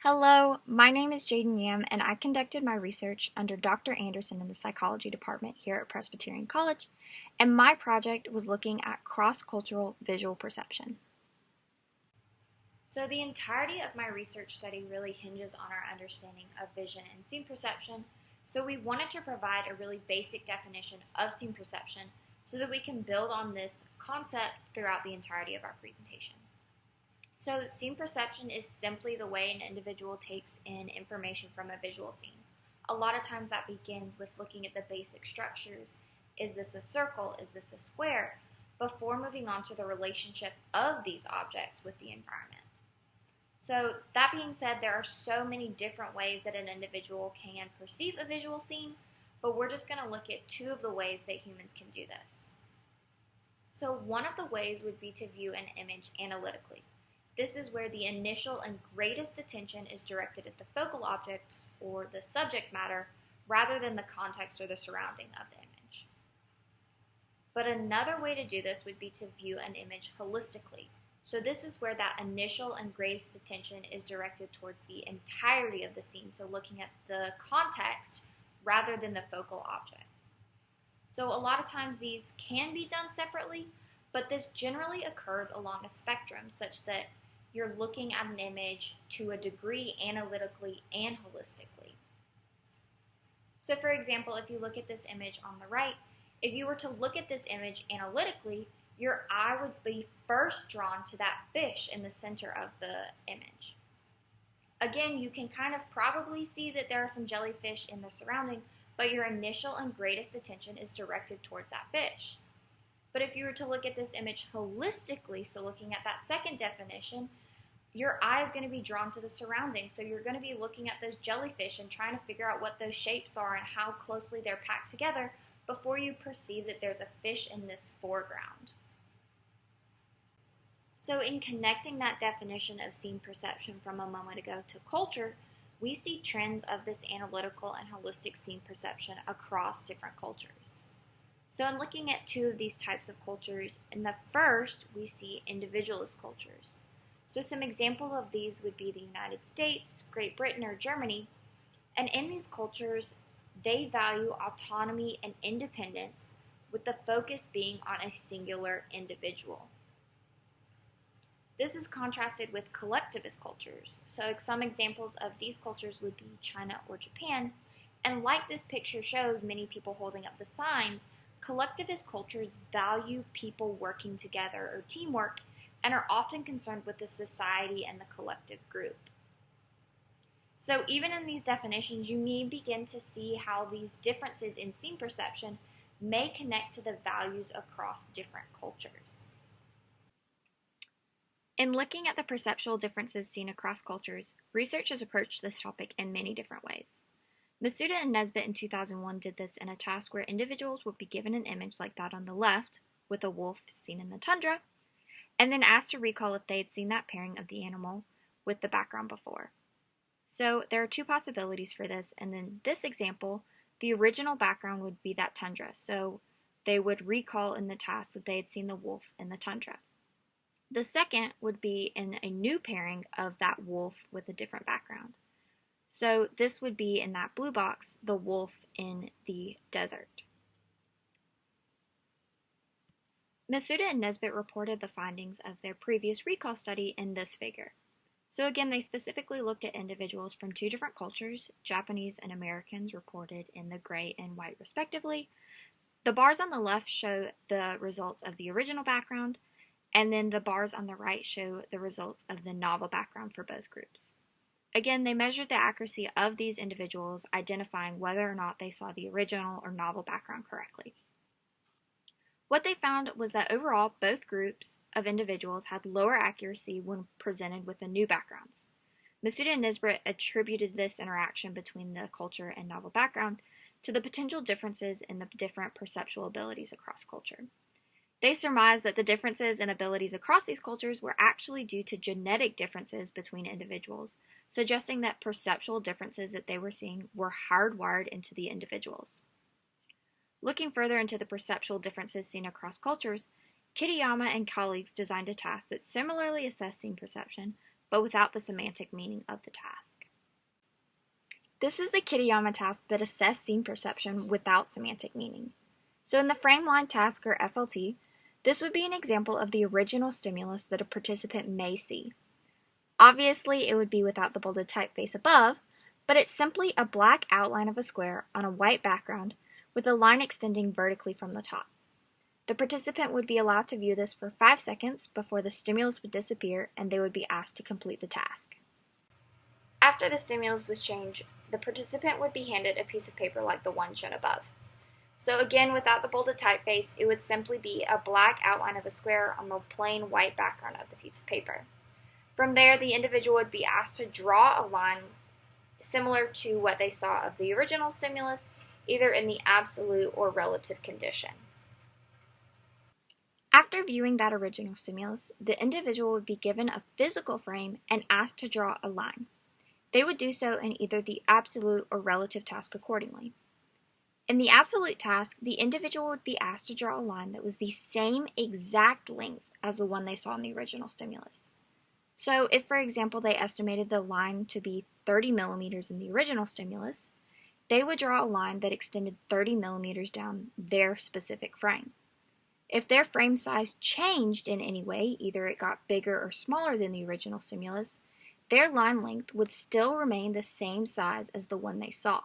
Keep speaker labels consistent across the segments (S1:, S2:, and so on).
S1: Hello, my name is Jaden Yam, and I conducted my research under Dr. Anderson in the psychology department here at Presbyterian College, and my project was looking at cross-cultural visual perception. So the entirety of my research study really hinges on our understanding of vision and scene perception, so we wanted to provide a really basic definition of scene perception so that we can build on this concept throughout the entirety of our presentation. So scene perception is simply the way an individual takes in information from a visual scene. A lot of times that begins with looking at the basic structures. Is this a circle? Is this a square? Before moving on to the relationship of these objects with the environment. So that being said, there are so many different ways that an individual can perceive a visual scene, but we're just going to look at two of the ways that humans can do this. So one of the ways would be to view an image analytically. This is where the initial and greatest attention is directed at the focal object or the subject matter rather than the context or the surrounding of the image. But another way to do this would be to view an image holistically. So this is where that initial and greatest attention is directed towards the entirety of the scene, so looking at the context rather than the focal object. So a lot of times these can be done separately, but this generally occurs along a spectrum such that you're looking at an image to a degree analytically and holistically. So for example, if you look at this image on the right, if you were to look at this image analytically, your eye would be first drawn to that fish in the center of the image. Again, you can kind of probably see that there are some jellyfish in the surrounding, but your initial and greatest attention is directed towards that fish. But if you were to look at this image holistically, so looking at that second definition, your eye is going to be drawn to the surroundings. So you're going to be looking at those jellyfish and trying to figure out what those shapes are and how closely they're packed together before you perceive that there's a fish in this foreground. So in connecting that definition of scene perception from a moment ago to culture, we see trends of this analytical and holistic scene perception across different cultures. So in looking at two of these types of cultures, in the first, we see individualist cultures. So some examples of these would be the United States, Great Britain, or Germany. And in these cultures, they value autonomy and independence, with the focus being on a singular individual. This is contrasted with collectivist cultures. So some examples of these cultures would be China or Japan. And like this picture shows, many people holding up the signs, collectivist cultures value people working together or teamwork and are often concerned with the society and the collective group. So even in these definitions, you may begin to see how these differences in scene perception may connect to the values across different cultures. In looking at the perceptual differences seen across cultures, researchers approached this topic in many different ways. Masuda and Nesbitt in 2001 did this in a task where individuals would be given an image like that on the left, with a wolf seen in the tundra, and then asked to recall if they had seen that pairing of the animal with the background before. So there are two possibilities for this, and in this example, the original background would be that tundra, so they would recall in the task that they had seen the wolf in the tundra. The second would be in a new pairing of that wolf with a different background. So this would be in that blue box, the wolf in the desert. Masuda and Nesbitt reported the findings of their previous recall study in this figure. So again, they specifically looked at individuals from two different cultures, Japanese and Americans reported in the gray and white respectively. The bars on the left show the results of the original background, and then the bars on the right show the results of the novel background for both groups. Again, they measured the accuracy of these individuals, identifying whether or not they saw the original or novel background correctly. What they found was that overall, both groups of individuals had lower accuracy when presented with the new backgrounds. Masuda and Nesbitt attributed this interaction between the culture and novel background to the potential differences in the different perceptual abilities across culture. They surmised that the differences in abilities across these cultures were actually due to genetic differences between individuals, suggesting that perceptual differences that they were seeing were hardwired into the individuals. Looking further into the perceptual differences seen across cultures, Kitayama and colleagues designed a task that similarly assessed scene perception, but without the semantic meaning of the task. This is the Kitayama task that assessed scene perception without semantic meaning. So in the frameline task, or FLT, this would be an example of the original stimulus that a participant may see. Obviously, it would be without the bolded typeface above, but it's simply a black outline of a square on a white background with a line extending vertically from the top. The participant would be allowed to view this for 5 seconds before the stimulus would disappear and they would be asked to complete the task. After the stimulus was changed, the participant would be handed a piece of paper like the one shown above. So again, without the bolded typeface, it would simply be a black outline of a square on the plain white background of the piece of paper. From there, the individual would be asked to draw a line similar to what they saw of the original stimulus, either in the absolute or relative condition. After viewing that original stimulus, the individual would be given a physical frame and asked to draw a line. They would do so in either the absolute or relative task accordingly. In the absolute task, the individual would be asked to draw a line that was the same exact length as the one they saw in the original stimulus. So if, for example, they estimated the line to be 30 millimeters in the original stimulus, they would draw a line that extended 30 millimeters down their specific frame. If their frame size changed in any way, either it got bigger or smaller than the original stimulus, their line length would still remain the same size as the one they saw.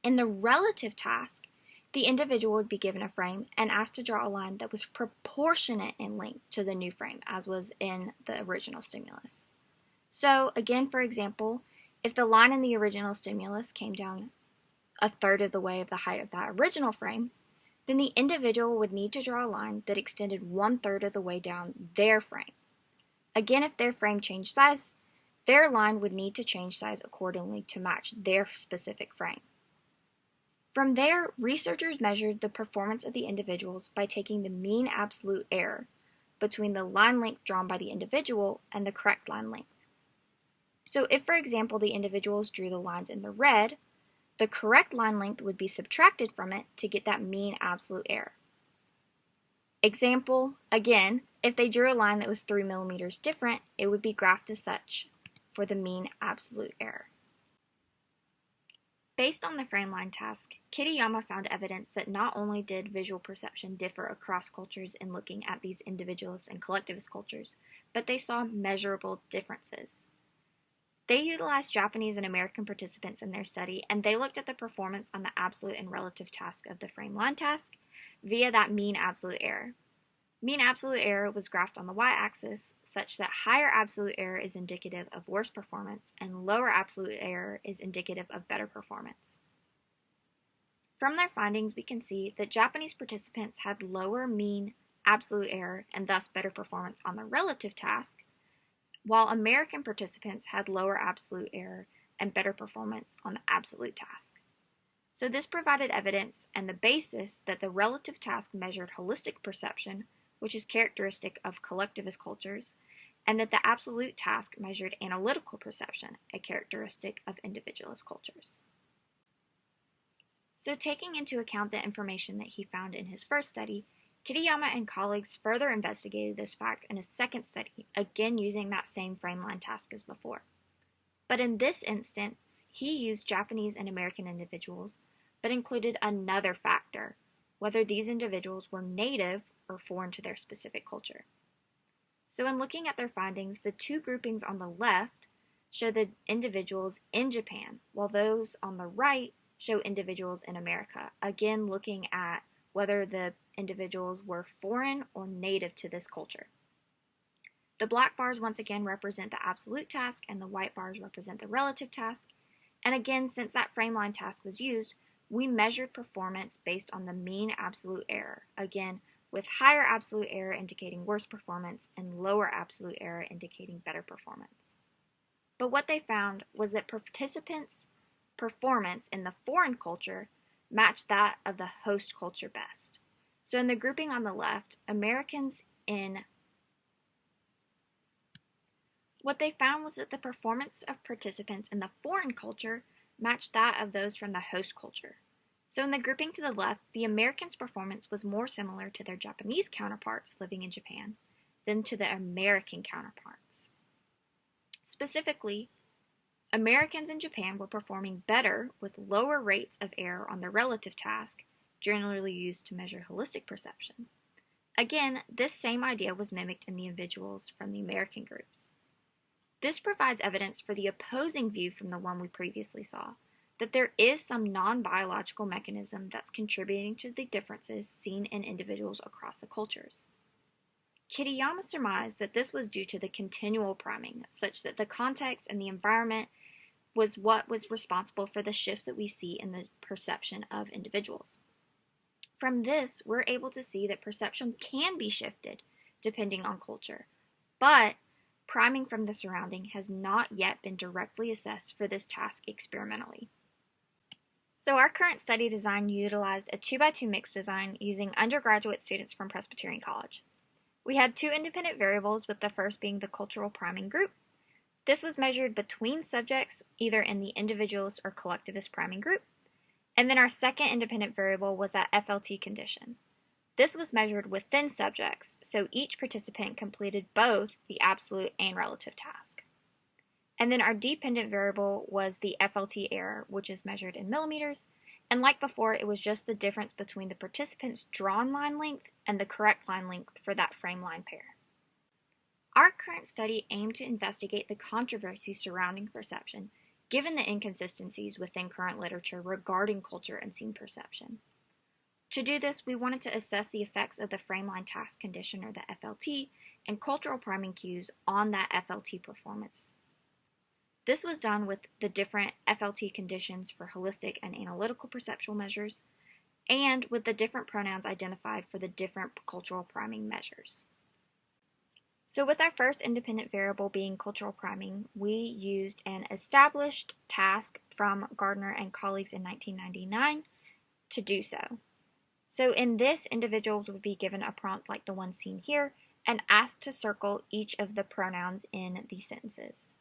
S1: In the relative task, the individual would be given a frame and asked to draw a line that was proportionate in length to the new frame, as was in the original stimulus. So, again, for example, if the line in the original stimulus came down a third of the way of the height of that original frame, then the individual would need to draw a line that extended 1/3 of the way down their frame. Again, if their frame changed size, their line would need to change size accordingly to match their specific frame. From there, researchers measured the performance of the individuals by taking the mean absolute error between the line length drawn by the individual and the correct line length. So if, for example, the individuals drew the lines in the red, the correct line length would be subtracted from it to get that mean absolute error. Example, again, if they drew a line that was 3 millimeters different, it would be graphed as such for the mean absolute error. Based on the frameline task, Kitayama found evidence that not only did visual perception differ across cultures in looking at these individualist and collectivist cultures, but they saw measurable differences. They utilized Japanese and American participants in their study, and they looked at the performance on the absolute and relative task of the frameline task via that mean absolute error. Mean absolute error was graphed on the y-axis such that higher absolute error is indicative of worse performance and lower absolute error is indicative of better performance. From their findings, we can see that Japanese participants had lower mean absolute error and thus better performance on the relative task, while American participants had lower absolute error and better performance on the absolute task. So this provided evidence and the basis that the relative task measured holistic perception, which is characteristic of collectivist cultures, and that the absolute task measured analytical perception, a characteristic of individualist cultures. So taking into account the information that he found in his first study, Kitayama and colleagues further investigated this fact in a second study, again using that same frameline task as before. But in this instance, he used Japanese and American individuals, but included another factor, whether these individuals were native or foreign to their specific culture. So in looking at their findings, the two groupings on the left show the individuals in Japan, while those on the right show individuals in America, again looking at whether the individuals were foreign or native to this culture. The black bars once again represent the absolute task and the white bars represent the relative task. And again, since that frameline task was used, we measured performance based on the mean absolute error, again with higher absolute error indicating worse performance and lower absolute error indicating better performance. But what they found was that participants' performance in the foreign culture matched that of the host culture best. So in the grouping on the left, what they found was that the performance of participants in the foreign culture matched that of those from the host culture. So in the grouping to the left, the Americans' performance was more similar to their Japanese counterparts living in Japan than to the American counterparts. Specifically, Americans in Japan were performing better with lower rates of error on the relative task, generally used to measure holistic perception. Again, this same idea was mimicked in the individuals from the American groups. This provides evidence for the opposing view from the one we previously saw, that there is some non-biological mechanism that's contributing to the differences seen in individuals across the cultures. Kitayama surmised that this was due to the continual priming, such that the context and the environment was what was responsible for the shifts that we see in the perception of individuals. From this, we're able to see that perception can be shifted depending on culture, but priming from the surrounding has not yet been directly assessed for this task experimentally. So our current study design utilized a 2x2 mixed design using undergraduate students from Presbyterian College. We had 2 independent variables, with the first being the cultural priming group. This was measured between subjects, either in the individualist or collectivist priming group. And then our second independent variable was that FLT condition. This was measured within subjects, so each participant completed both the absolute and relative task. And then our dependent variable was the FLT error, which is measured in millimeters. And like before, it was just the difference between the participant's drawn line length and the correct line length for that frame line pair. Our current study aimed to investigate the controversy surrounding perception, given the inconsistencies within current literature regarding culture and scene perception. To do this, we wanted to assess the effects of the frame line task condition, or the FLT, and cultural priming cues on that FLT performance. This was done with the different FLT conditions for holistic and analytical perceptual measures, and with the different pronouns identified for the different cultural priming measures. So with our first independent variable being cultural priming, we used an established task from Gardner and colleagues in 1999 to do so. So in this, individuals would be given a prompt like the one seen here and asked to circle each of the pronouns in the sentences.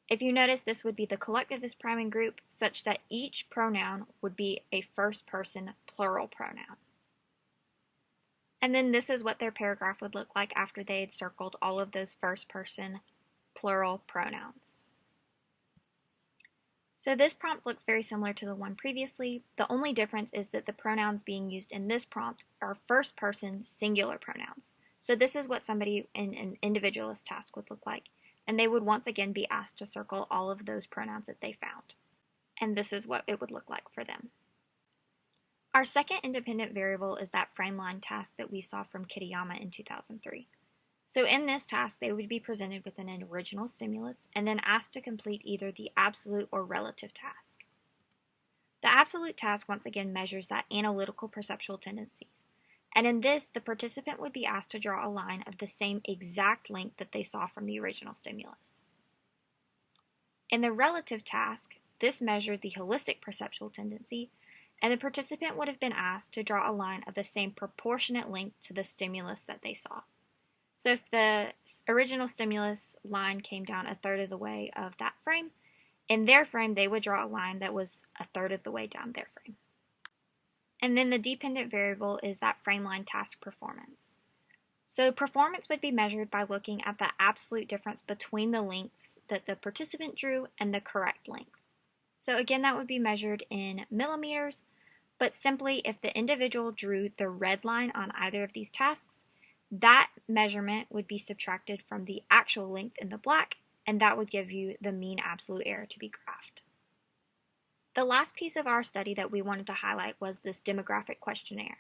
S1: If you notice, this would be the collectivist priming group, such that each pronoun would be a first-person plural pronoun. And then this is what their paragraph would look like after they had circled all of those first-person plural pronouns. So this prompt looks very similar to the one previously. The only difference is that the pronouns being used in this prompt are first-person singular pronouns. So this is what somebody in an individualist task would look like. And they would once again be asked to circle all of those pronouns that they found. And this is what it would look like for them. Our second independent variable is that frame line task that we saw from Kitayama in 2003. So in this task, they would be presented with an original stimulus and then asked to complete either the absolute or relative task. The absolute task once again measures that analytical perceptual tendencies. And in this, the participant would be asked to draw a line of the same exact length that they saw from the original stimulus. In the relative task, this measured the holistic perceptual tendency, and the participant would have been asked to draw a line of the same proportionate length to the stimulus that they saw. So if the original stimulus line came down a third of the way of that frame, in their frame they would draw a line that was a third of the way down their frame. And then the dependent variable is that frame line task performance. So performance would be measured by looking at the absolute difference between the lengths that the participant drew and the correct length. So again, that would be measured in millimeters, but simply if the individual drew the red line on either of these tasks, that measurement would be subtracted from the actual length in the black, and that would give you the mean absolute error to be graphed. The last piece of our study that we wanted to highlight was this demographic questionnaire.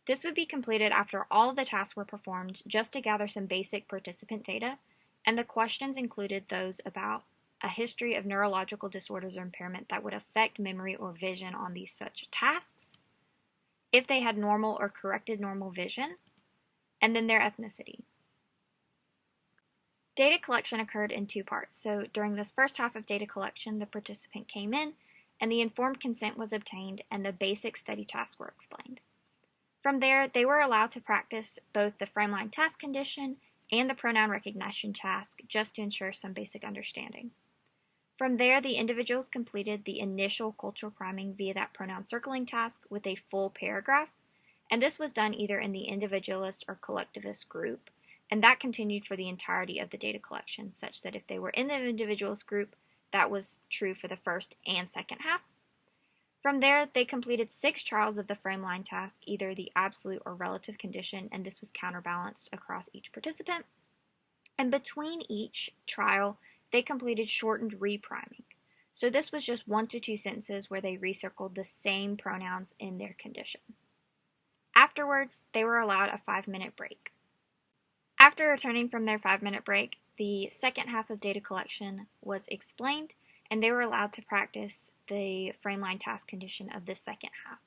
S1: This would be completed after all of the tasks were performed just to gather some basic participant data, and the questions included those about a history of neurological disorders or impairment that would affect memory or vision on these such tasks, if they had normal or corrected normal vision, and then their ethnicity. Data collection occurred in 2 parts. So during this first half of data collection, the participant came in, and the informed consent was obtained, and the basic study tasks were explained. From there, they were allowed to practice both the frameline task condition and the pronoun recognition task just to ensure some basic understanding. From there, the individuals completed the initial cultural priming via that pronoun circling task with a full paragraph, and this was done either in the individualist or collectivist group, and that continued for the entirety of the data collection, such that if they were in the individualist group, that was true for the first and second half. From there, they completed 6 trials of the frameline task, either the absolute or relative condition, and this was counterbalanced across each participant. And between each trial, they completed shortened repriming. So this was just 1 to 2 sentences where they recircled the same pronouns in their condition. Afterwards, they were allowed a 5-minute break. After returning from their 5-minute break, the second half of data collection was explained, and they were allowed to practice the frameline task condition of the second half.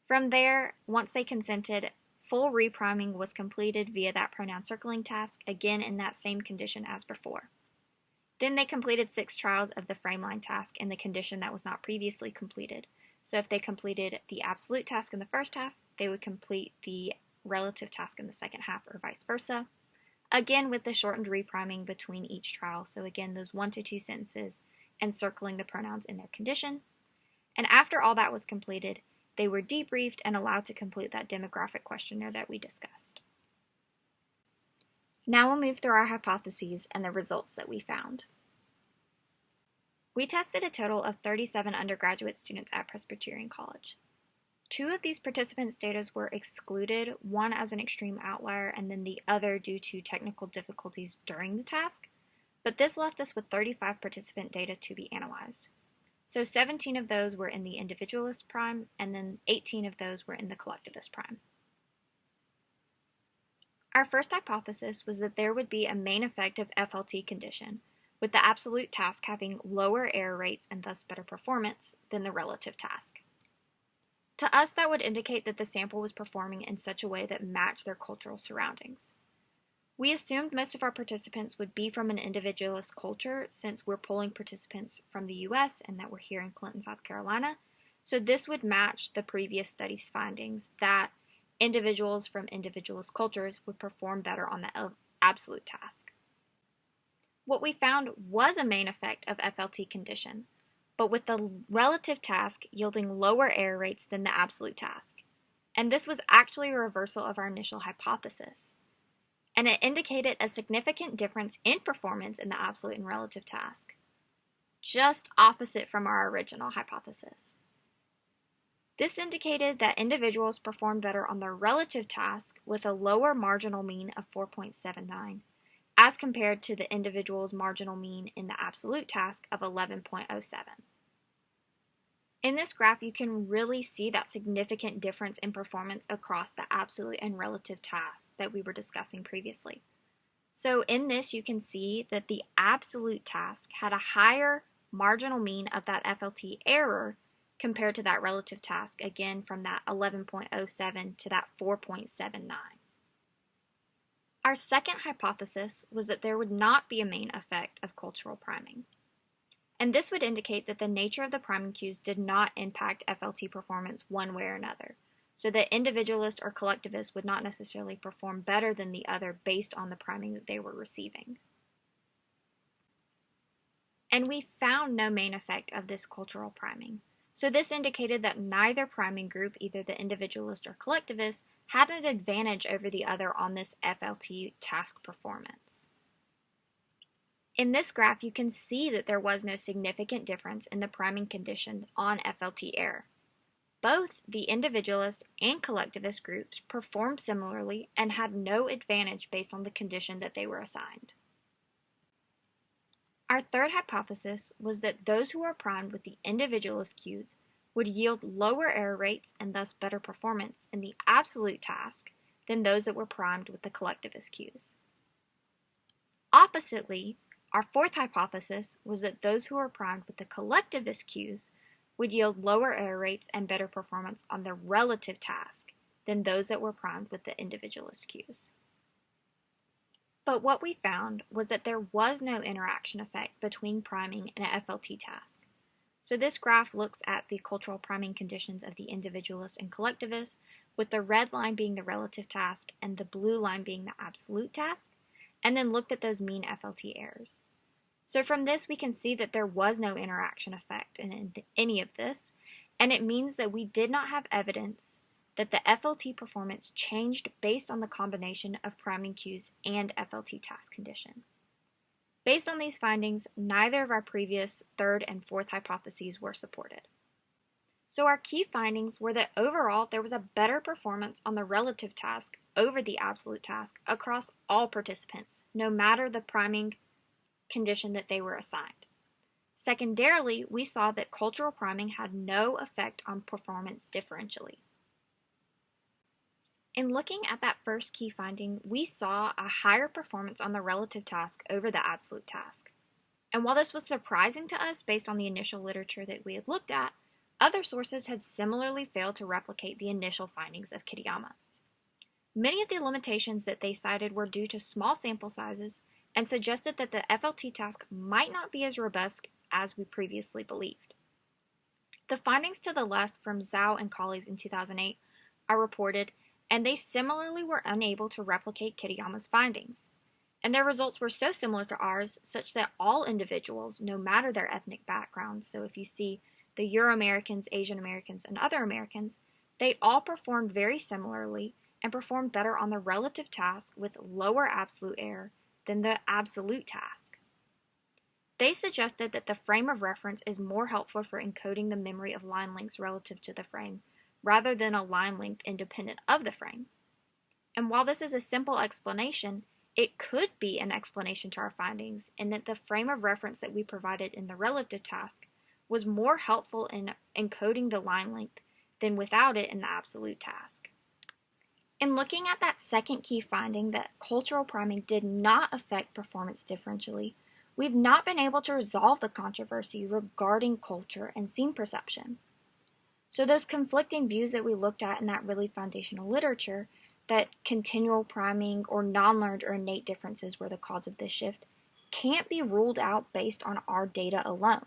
S1: From there, once they consented, full repriming was completed via that pronoun circling task, again in that same condition as before. Then they completed 6 trials of the frameline task in the condition that was not previously completed. So if they completed the absolute task in the first half, they would complete the relative task in the second half, or vice versa. Again, with the shortened repriming between each trial. So again, those 1 to 2 sentences and circling the pronouns in their condition. And after all that was completed, they were debriefed and allowed to complete that demographic questionnaire that we discussed. Now we'll move through our hypotheses and the results that we found. We tested a total of 37 undergraduate students at Presbyterian College. 2 of these participants' data were excluded, one as an extreme outlier and then the other due to technical difficulties during the task, but this left us with 35 participant data to be analyzed. So 17 of those were in the individualist prime, and then 18 of those were in the collectivist prime. Our first hypothesis was that there would be a main effect of FLT condition, with the absolute task having lower error rates and thus better performance than the relative task. To us, that would indicate that the sample was performing in such a way that matched their cultural surroundings. We assumed most of our participants would be from an individualist culture since we're pulling participants from the US and that we're here in Clinton, South Carolina, so this would match the previous study's findings that individuals from individualist cultures would perform better on the absolute task. What we found was a main effect of FLT condition, but with the relative task yielding lower error rates than the absolute task. And this was actually a reversal of our initial hypothesis. And it indicated a significant difference in performance in the absolute and relative task, just opposite from our original hypothesis. This indicated that individuals performed better on their relative task with a lower marginal mean of 4.79, as compared to the individual's marginal mean in the absolute task of 11.07. In this graph, you can really see that significant difference in performance across the absolute and relative tasks that we were discussing previously. So in this, you can see that the absolute task had a higher marginal mean of that FLT error compared to that relative task, again from that 11.07 to that 4.79. Our second hypothesis was that there would not be a main effect of cultural priming. And this would indicate that the nature of the priming cues did not impact FLT performance one way or another. So the individualist or collectivist would not necessarily perform better than the other based on the priming that they were receiving. And we found no main effect of this cultural priming. So this indicated that neither priming group, either the individualist or collectivist, had an advantage over the other on this FLT task performance. In this graph, you can see that there was no significant difference in the priming condition on FLT error. Both the individualist and collectivist groups performed similarly and had no advantage based on the condition that they were assigned. Our third hypothesis was that those who were primed with the individualist cues would yield lower error rates and thus better performance in the absolute task than those that were primed with the collectivist cues. Oppositely, our fourth hypothesis was that those who were primed with the collectivist cues would yield lower error rates and better performance on the relative task than those that were primed with the individualist cues. But what we found was that there was no interaction effect between priming and an FLT task. So this graph looks at the cultural priming conditions of the individualist and collectivist, with the red line being the relative task and the blue line being the absolute task, and then looked at those mean FLT errors. So from this, we can see that there was no interaction effect in any of this, and it means that we did not have evidence that the FLT performance changed based on the combination of priming cues and FLT task condition. Based on these findings, neither of our previous third and fourth hypotheses were supported. So our key findings were that overall there was a better performance on the relative task over the absolute task across all participants, no matter the priming condition that they were assigned. Secondarily, we saw that cultural priming had no effect on performance differentially. In looking at that first key finding, we saw a higher performance on the relative task over the absolute task. And while this was surprising to us based on the initial literature that we had looked at, other sources had similarly failed to replicate the initial findings of Kitayama. Many of the limitations that they cited were due to small sample sizes and suggested that the FLT task might not be as robust as we previously believed. The findings to the left from Zhao and colleagues in 2008 are reported, and they similarly were unable to replicate Kitayama's findings. And their results were so similar to ours such that all individuals, no matter their ethnic background, so if you see the Euro-Americans, Asian Americans, and other Americans, they all performed very similarly and performed better on the relative task with lower absolute error than the absolute task. They suggested that the frame of reference is more helpful for encoding the memory of line lengths relative to the frame, rather than a line length independent of the frame. And while this is a simple explanation, it could be an explanation to our findings in that the frame of reference that we provided in the relative task was more helpful in encoding the line length than without it in the absolute task. In looking at that second key finding that cultural priming did not affect performance differentially, we've not been able to resolve the controversy regarding culture and scene perception. So those conflicting views that we looked at in that really foundational literature, that continual priming or non-learned or innate differences were the cause of this shift, can't be ruled out based on our data alone.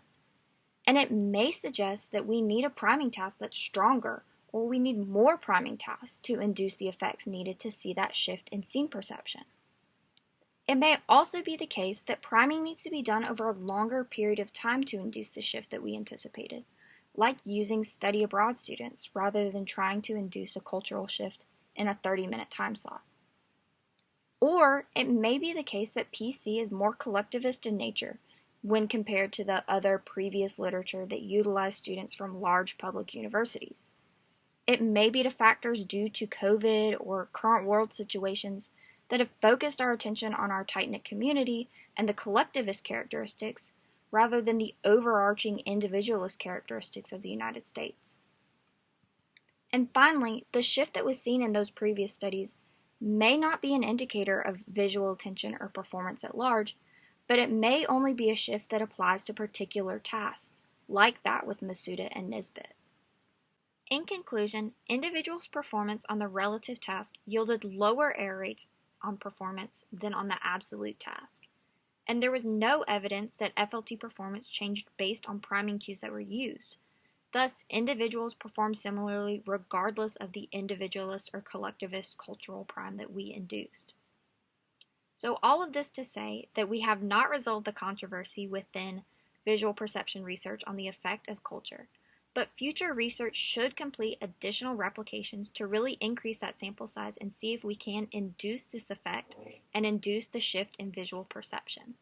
S1: And it may suggest that we need a priming task that's stronger, or we need more priming tasks to induce the effects needed to see that shift in scene perception. It may also be the case that priming needs to be done over a longer period of time to induce the shift that we anticipated, like using study abroad students rather than trying to induce a cultural shift in a 30-minute time slot. Or it may be the case that PC is more collectivist in nature when compared to the other previous literature that utilized students from large public universities. It may be to factors due to COVID or current world situations that have focused our attention on our tight-knit community and the collectivist characteristics rather than the overarching individualist characteristics of the United States. And finally, the shift that was seen in those previous studies may not be an indicator of visual attention or performance at large, but it may only be a shift that applies to particular tasks, like that with Masuda and Nisbet. In conclusion, individuals' performance on the relative task yielded lower error rates on performance than on the absolute task. And there was no evidence that FLT performance changed based on priming cues that were used. Thus, individuals performed similarly regardless of the individualist or collectivist cultural prime that we induced. So all of this to say that we have not resolved the controversy within visual perception research on the effect of culture, but future research should complete additional replications to really increase that sample size and see if we can induce this effect and induce the shift in visual perception.